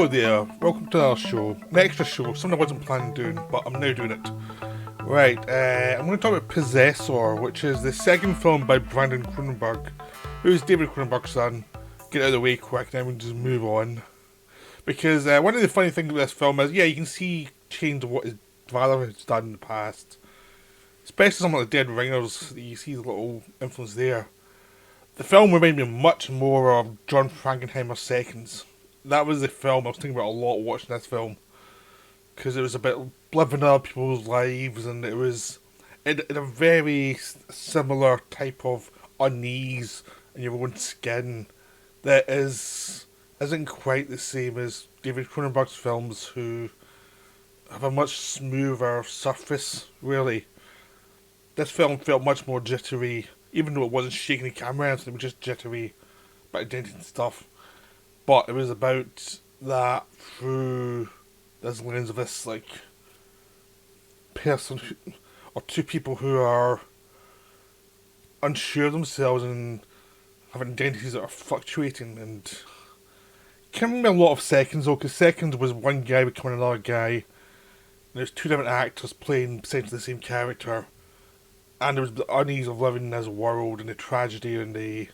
Hello there, welcome to our show. An extra show, something I wasn't planning on doing, but I'm now doing it. Right, I'm going to talk about Possessor, which is the second film by Brandon Cronenberg, who's David Cronenberg's son. Get out of the way quick, then we can just move on. Because one of the funny things about this film is, yeah, you can see change of what his father has done in the past. Especially some of the Dead Ringers, you see the little influence there. The film reminded me much more of John Frankenheimer's Seconds. That was the film I was thinking about a lot watching this film. Because it was about living other people's lives, and it was in a very similar type of unease in your own skin that isn't quite the same as David Cronenberg's films, who have a much smoother surface, really. This film felt much more jittery, even though it wasn't shaking the camera, it was just jittery, about identity and stuff. But it was about that through this lens of this, like, person or two people who are unsure of themselves and have identities that are fluctuating. And it can't remember a lot of Seconds, though, because Seconds was one guy becoming another guy, and there's two different actors playing essentially the same character, and there was the unease of living in this world and the tragedy and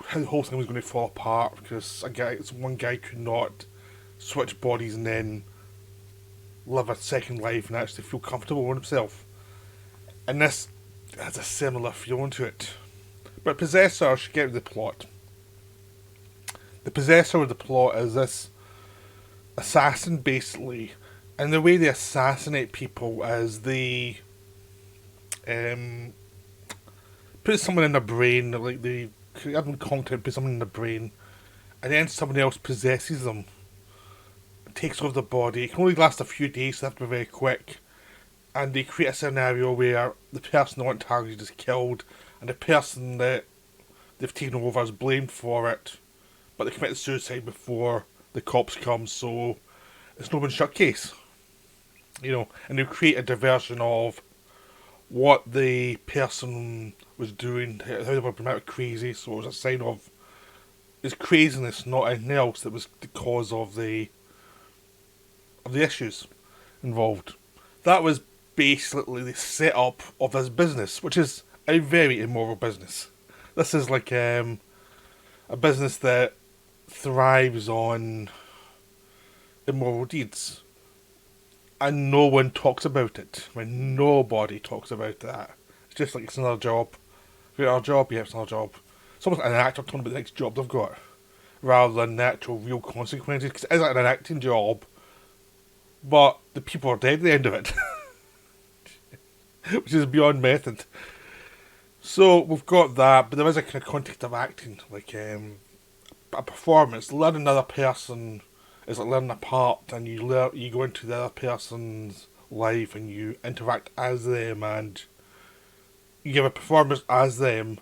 how the whole thing was going to fall apart because one guy could not switch bodies and then live a second life and actually feel comfortable with himself. And this has a similar feeling to it. But Possessor should get to the plot. The Possessor of the plot is this assassin, basically, and the way they assassinate people is they put someone in their brain, like they have them content, put someone in their brain, and then someone else possesses them, takes over the body. It can only last a few days, so they have to be very quick. And they create a scenario where the person they want targeted is killed, and the person that they've taken over is blamed for it, but they commit suicide before the cops come, so it's an open shut case. And they create a diversion of what the person was doing, how they were pronounced crazy, so it was a sign of his craziness, not anything else, that was the cause of the issues involved. That was basically the setup of this business, which is a very immoral business. This is like a business that thrives on immoral deeds. And no one talks about it. Nobody talks about that. It's just like it's another job. If you've got a job, yeah, it's another job. It's almost like an actor talking about the next job they've got, rather than the actual real consequences. Because it is like an acting job, but the people are dead at the end of it. Which is beyond method. So we've got that, but there is a kind of context of acting, like a performance. Learn another person is like learning a part, and you go into the other person's life and you interact as them and you give a performance as them.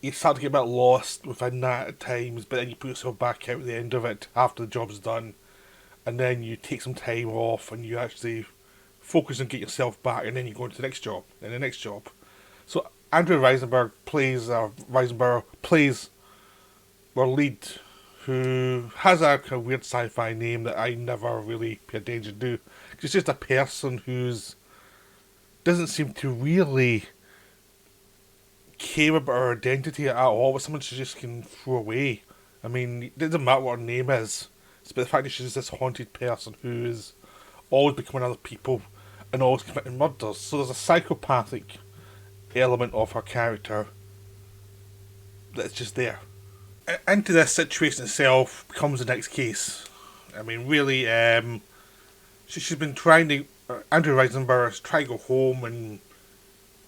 You start to get a bit lost within that at times, but then you put yourself back out at the end of it after the job's done, and then you take some time off and you actually focus and get yourself back, and then you go into the next job and the next job. So Andrew Riseborough plays our lead, who has a kind of weird sci-fi name that I never really pay attention to. It's just a person who's doesn't seem to really care about her identity at all. It's someone she just can throw away. I mean, it doesn't matter what her name is. It's about the fact that she's this haunted person who is always becoming other people and always committing murders. So there's a psychopathic element of her character that's just there. Into this situation itself becomes the next case. I mean, really, she's been trying to. Andrew Riseborough is trying to go home and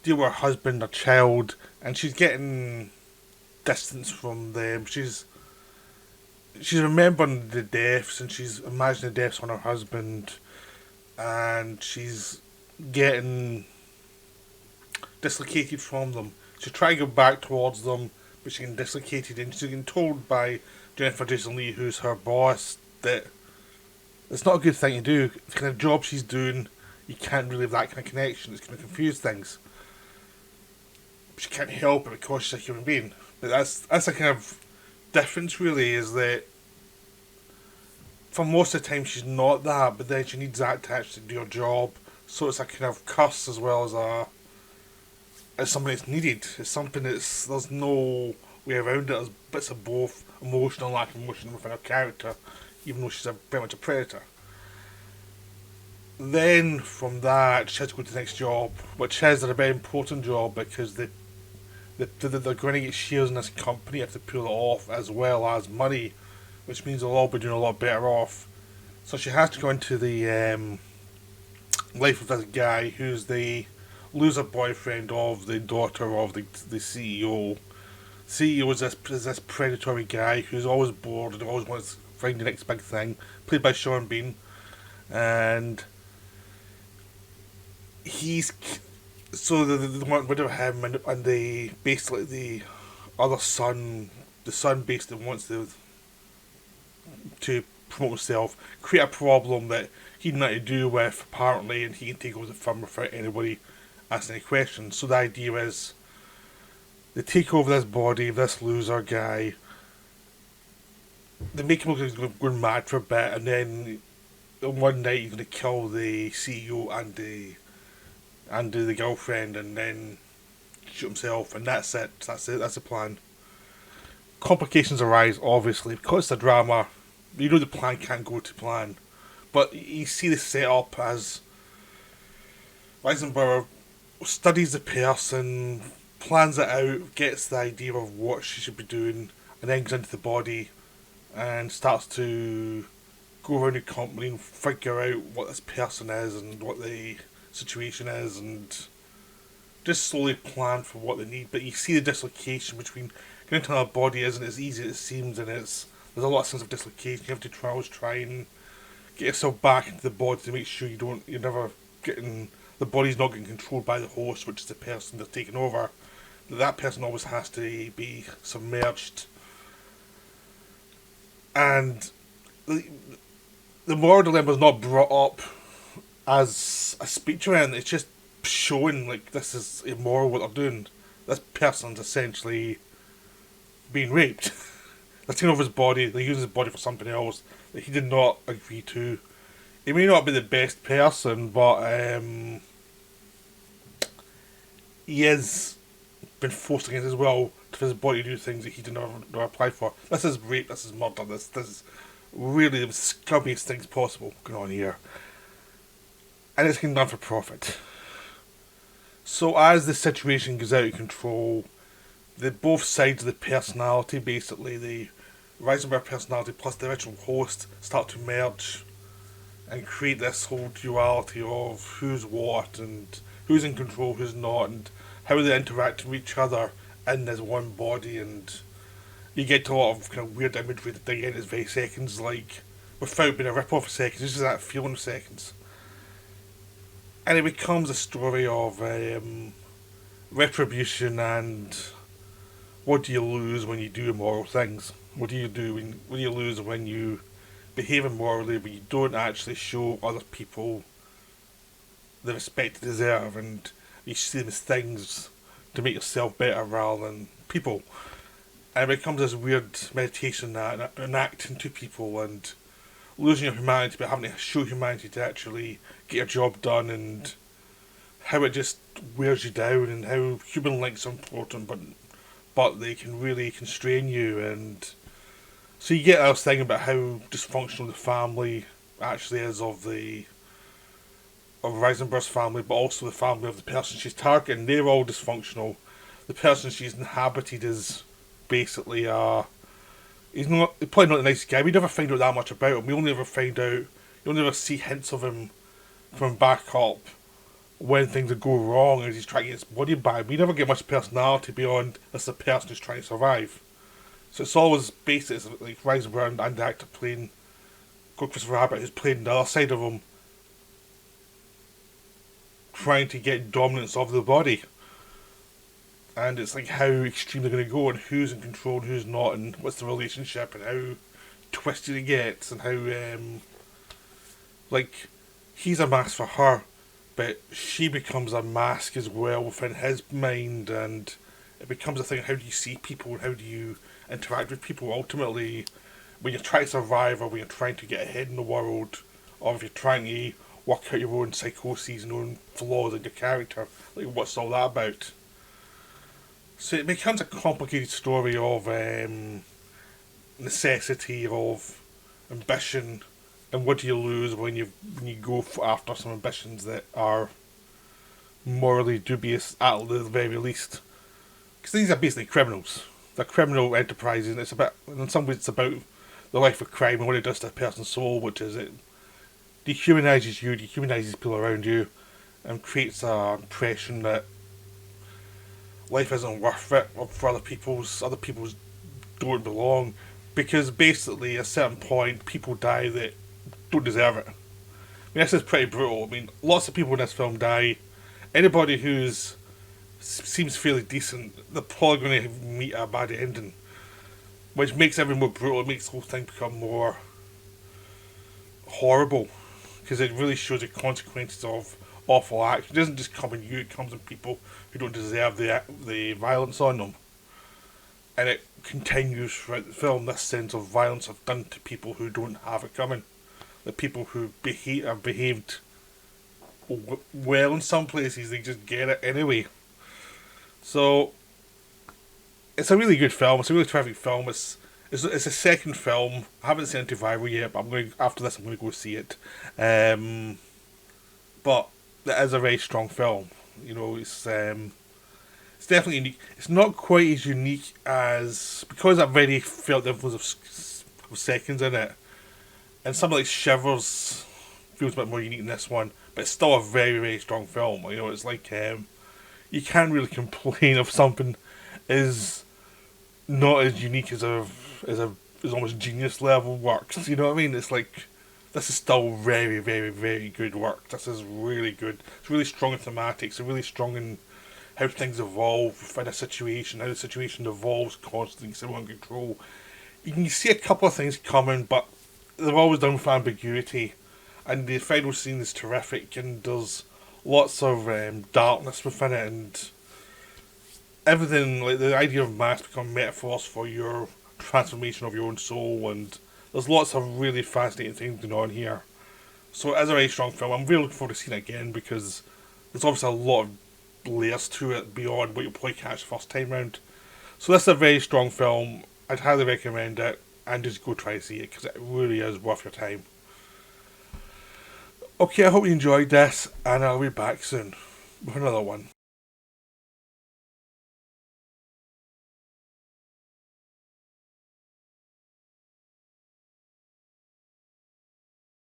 deal with her husband, her child, and she's getting distance from them. She's remembering the deaths, and she's imagining the deaths on her husband, and she's getting dislocated from them. She's trying to go back towards them, but she's getting dislocated, and she's getting told by Jennifer Jason Leigh, who's her boss, that it's not a good thing to do. The kind of job she's doing, you can't really have that kind of connection. It's going to confuse things. She can't help it because she's a human being. But that's a kind of difference, really, is that for most of the time she's not that, but then she needs that to actually do her job. So it's a kind of curse as well as something that's needed. It's something there's no way around it. There's bits of both emotional and lack of emotion within her character, even though she's very much a predator. Then from that, she has to go to the next job, which is a very important job because they're going to get shares in this company if they pull it off, as well as money, which means they'll all be doing a lot better off. So she has to go into the life of this guy who's the loser boyfriend of the daughter of the CEO. CEO is this predatory guy who's always bored and always wants to find the next big thing, played by Sean Bean. And he's so they want rid of him, and they basically the other son, the son basically wants to promote himself, create a problem that he didn't know how to do with apparently, and he can take over the firm without anybody asking any questions. So the idea is they take over this body, this loser guy, they make him look like he's going mad for a bit, and then one night he's going to kill the CEO and the girlfriend, and then shoot himself, and that's it. That's the plan. Complications arise, obviously, because it's a drama. You know the plan can't go to plan, but you see the setup as Weisenberger studies the person, plans it out, gets the idea of what she should be doing, and then goes into the body and starts to go around the company and figure out what this person is and what the situation is, and just slowly plan for what they need. But you see the dislocation between getting into another body isn't as easy as it seems, and there's a lot of sense of dislocation. You have to always try and get yourself back into the body to make sure you're never getting, the body's not getting controlled by the host, which is the person they're taking over. That person always has to be submerged. And the moral dilemma is not brought up as a speech around. It's just showing like this is immoral what they're doing. This person's essentially being raped. They're taking over his body. They're using his body for something else that he did not agree to. He may not be the best person, but he has been forced against his will for his body to do things that he did not apply for. This is rape. This is murder. This is really the scummiest things possible going on here. And it's being done for profit. So as the situation goes out of control, both sides of the personality, basically the Reisenberg personality plus the original host, start to merge and create this whole duality of who's what and who's in control, who's not, and how they interact with each other in this one body. And you get to a lot of kind of weird imagery that they get in very seconds, like without being a rip-off of seconds, just that feeling of seconds. And it becomes a story of retribution and what do you lose when you do immoral things? What do you lose when you behave immorally but you don't actually show other people the respect they deserve, and you see them as things to make yourself better rather than people? And it becomes this weird meditation that an acting to people and losing your humanity but having to show humanity to actually get your job done, and how it just wears you down, and how human links are important but they can really constrain you. And so you get this thing about how dysfunctional the family actually is of Reisenberg's family, but also the family of the person she's targeting. They're all dysfunctional. The person she's inhabited is basically he's probably not a nice guy. We never find out that much about him. We only ever find out, you only ever see hints of him coming back up when things go wrong as he's trying to get his body back. We never get much personality beyond this is a person who's trying to survive. So it's always based, it's like Reisenberg and the actor playing Christopher Abbott, who's playing the other side of him, trying to get dominance of the body. And it's like how extreme they're going to go, and who's in control and who's not, and what's the relationship, and how twisted it gets, and how like he's a mask for her, but she becomes a mask as well within his mind, and it becomes a thing. How do you see people, and how do you interact with people? Ultimately, when you're trying to survive, or when you're trying to get ahead in the world, or if you're trying to work out your own psychoses and own flaws in your character. Like, what's all that about? So it becomes a complicated story of necessity, of ambition, and what do you lose when you go after some ambitions that are morally dubious at the very least. Because these are basically criminals. They're criminal enterprises, and it's about, in some ways, it's about the life of crime and what it does to a person's soul, which is it dehumanises you, dehumanises people around you, and creates an impression that life isn't worth it for other people's don't belong, because basically at a certain point people die that don't deserve it. I mean, this is pretty brutal. I mean, lots of people in this film die. Anybody who's seems fairly decent, they're probably going to meet a bad ending, which makes everything more brutal. It makes the whole thing become more horrible, because it really shows the consequences of awful acts. It doesn't just come on you; it comes on people who don't deserve the violence on them, and it continues throughout the film. This sense of violence have done to people who don't have it coming, the people who have behaved well in some places. They just get it anyway. So it's a really good film. It's a really terrific film. It's a second film. I haven't seen Antiviral yet, but after this I'm going to go see it. But it is a very strong film. You know, it's definitely unique. It's not quite as unique as, because I've already felt the influence of seconds in it, and something like Shivers feels a bit more unique than this one, but it's still a very, very strong film. You know, it's like you can't really complain if something is not as unique as almost genius level works. You know what I mean? It's like, this is still very, very, very good work. This is really good. It's really strong in thematics. It's really strong in how things evolve within a situation, how the situation evolves constantly, so on control. You can see a couple of things coming, but they're always done with ambiguity. And the final scene is terrific, and there's lots of darkness within it, and everything, like the idea of masks become metaphors for your transformation of your own soul, and there's lots of really fascinating things going on here. So it is a very strong film. I'm really looking forward to seeing it again, because there's obviously a lot of layers to it beyond what you'll probably catch the first time round. So this is a very strong film. I'd highly recommend it, and just go try to see it, because it really is worth your time. Okay, I hope you enjoyed this, and I'll be back soon with another one.